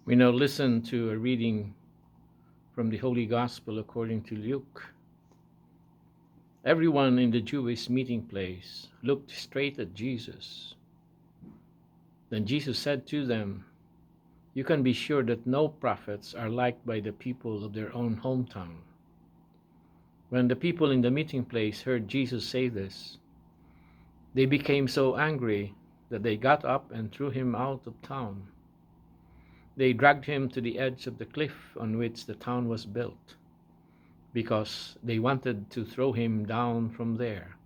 We now listen to a reading from the Holy Gospel according to Luke. Everyone in the Jewish meeting place looked straight at Jesus. Then Jesus said to them, "You can be sure that no prophets are liked by the people of their own hometown." When the people in the meeting place heard Jesus say this, they became so angry that they got up and threw him out of town. They dragged him to the edge of the cliff on which the town was built, because they wanted to throw him down from there.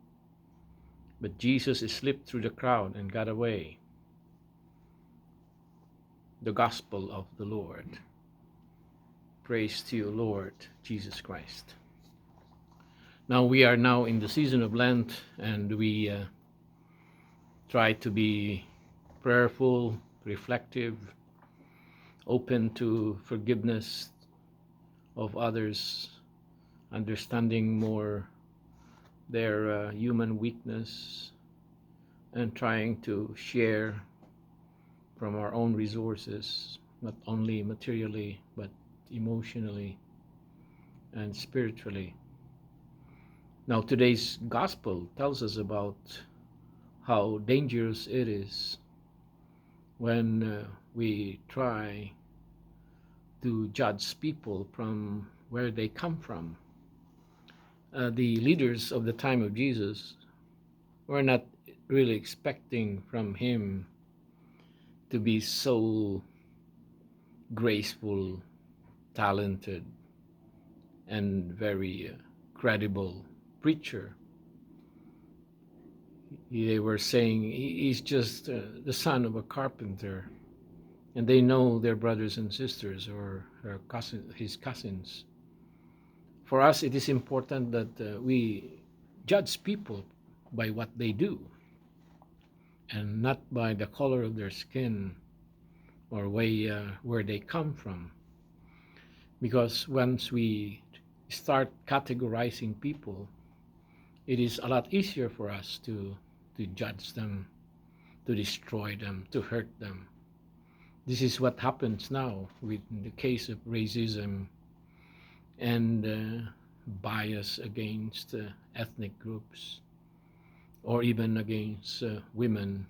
But Jesus slipped through the crowd and got away. The Gospel of the Lord. Praise to you, Lord Jesus Christ. Now we are now in the season of Lent, and we try to be prayerful, reflective, open to forgiveness of others, understanding more their human weakness, and trying to share from our own resources, not only materially, but emotionally and spiritually. Now, today's gospel tells us about how dangerous it is when we try to judge people from where they come from. The leaders of the time of Jesus were not really expecting from him to be so graceful, talented, and very credible preacher. They were saying he's just the son of a carpenter, and they know their brothers and sisters or his cousins. For us, it is important that we judge people by what they do, and not by the color of their skin or where they come from. Because once we start categorizing people, it is a lot easier for us to judge them, to destroy them, to hurt them. This is what happens now with the case of racism and bias against ethnic groups, or even against women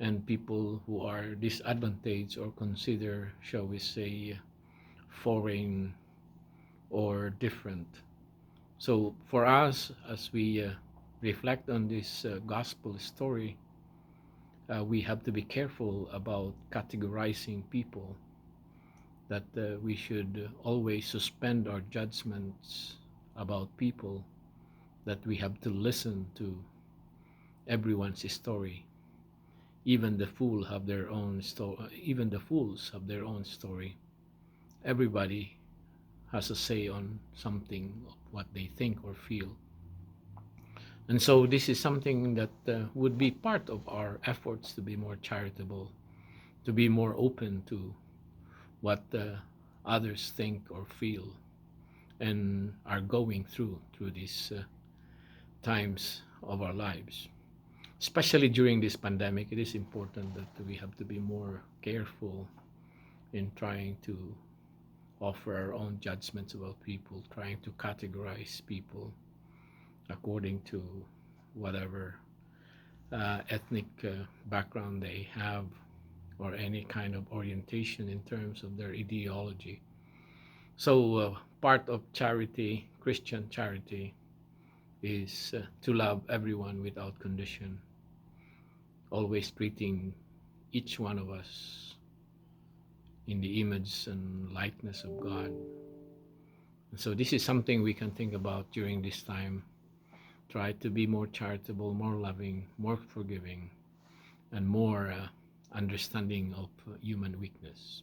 and people who are disadvantaged or considered, shall we say, foreign or different. So for us, as we reflect on this gospel story, we have to be careful about categorizing people, that we should always suspend our judgments about people, that we have to listen to everyone's story. Even the fool have their own story. Even the fools have their own story. Everybody has a say on something of what they think or feel. And so this is something that would be part of our efforts to be more charitable, to be more open to what others think or feel and are going through these times of our lives. Especially during this pandemic, it is important that we have to be more careful in trying to offer our own judgments about people, trying to categorize people according to whatever ethnic background they have, or any kind of orientation in terms of their ideology. So part of charity, Christian charity, is to love everyone without condition, always treating each one of us in the image and likeness of God. And so this is something we can think about during this time. Try to be more charitable, more loving, more forgiving, and more understanding of human weakness.